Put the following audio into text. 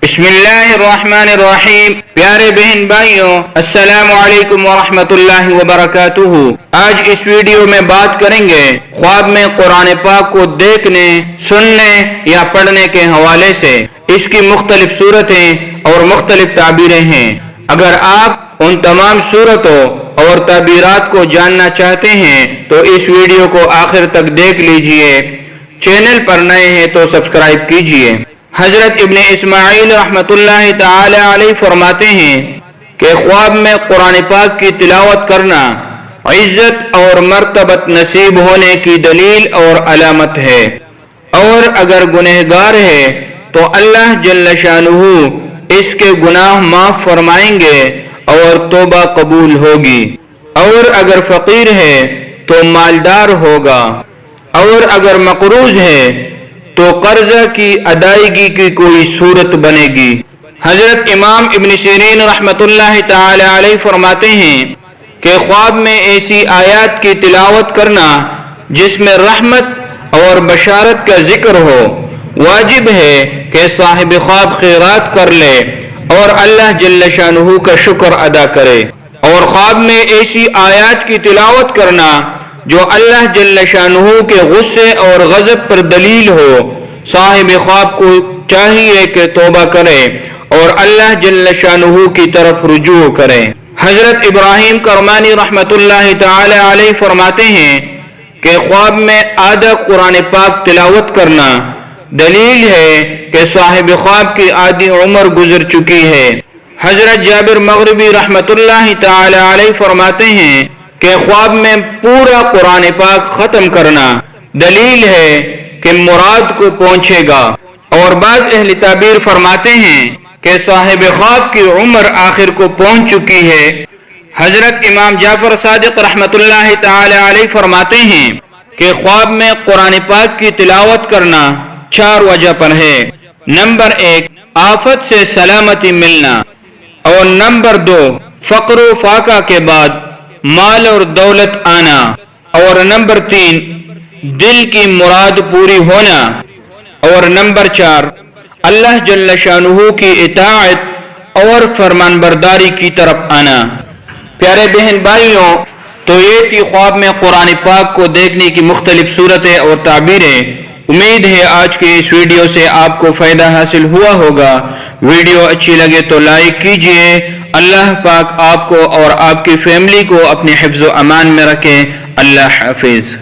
بسم اللہ الرحمن الرحیم۔ پیارے بہن بھائیوں، السلام علیکم ورحمۃ اللہ وبرکاتہ۔ آج اس ویڈیو میں بات کریں گے خواب میں قرآن پاک کو دیکھنے، سننے یا پڑھنے کے حوالے سے۔ اس کی مختلف صورتیں اور مختلف تعبیریں ہیں۔ اگر آپ ان تمام صورتوں اور تعبیرات کو جاننا چاہتے ہیں تو اس ویڈیو کو آخر تک دیکھ لیجئے۔ چینل پر نئے ہیں تو سبسکرائب کیجئے۔ حضرت ابن اسماعیل رحمۃ اللہ تعالی علیہ فرماتے ہیں کہ خواب میں قرآن پاک کی تلاوت کرنا عزت اور مرتبت نصیب ہونے کی دلیل اور علامت ہے، اور اگر گنہگار ہے تو اللہ جل شانہ اس کے گناہ معاف فرمائیں گے اور توبہ قبول ہوگی، اور اگر فقیر ہے تو مالدار ہوگا، اور اگر مقروض ہے تو قرضہ کی ادائیگی کی کوئی صورت بنے گی۔ حضرت امام ابن سیرین رحمۃ اللہ تعالی علیہ فرماتے ہیں کہ خواب میں ایسی آیات کی تلاوت کرنا جس میں رحمت اور بشارت کا ذکر ہو، واجب ہے کہ صاحب خواب خیرات کر لے اور اللہ جل شانہ کا شکر ادا کرے۔ اور خواب میں ایسی آیات کی تلاوت کرنا جو اللہ جل شانہ کے غصے اور غضب پر دلیل ہو، صاحب خواب کو چاہیے کہ توبہ کرے اور اللہ جل شانہ کی طرف رجوع کرے۔ حضرت ابراہیم کرمانی رحمۃ اللہ تعالی علیہ فرماتے ہیں کہ خواب میں آدھا قرآن پاک تلاوت کرنا دلیل ہے کہ صاحب خواب کی آدھی عمر گزر چکی ہے۔ حضرت جابر مغربی رحمۃ اللہ تعالی علیہ فرماتے ہیں کہ خواب میں پورا قرآن پاک ختم کرنا دلیل ہے کہ مراد کو پہنچے گا، اور بعض اہل تعبیر فرماتے ہیں کہ صاحب خواب کی عمر آخر کو پہنچ چکی ہے۔ حضرت امام جعفر صادق رحمۃ اللہ تعالی علیہ فرماتے ہیں کہ خواب میں قرآن پاک کی تلاوت کرنا 4 وجہ پر ہے۔ نمبر 1، آفت سے سلامتی ملنا، اور نمبر 2، فقر و فاقہ کے بعد مال اور دولت آنا، اور نمبر 3، دل کی مراد پوری ہونا، اور نمبر 4، اللہ جل شانہ کی اطاعت اور فرمان برداری کی طرف آنا۔ پیارے بہن بھائیوں، تو یہ تھی خواب میں قرآن پاک کو دیکھنے کی مختلف صورتیں اور تعبیریں۔ امید ہے آج کے اس ویڈیو سے آپ کو فائدہ حاصل ہوا ہوگا۔ ویڈیو اچھی لگے تو لائک کیجئے۔ اللہ پاک آپ کو اور آپ کی فیملی کو اپنے حفظ و امان میں رکھے۔ اللہ حافظ۔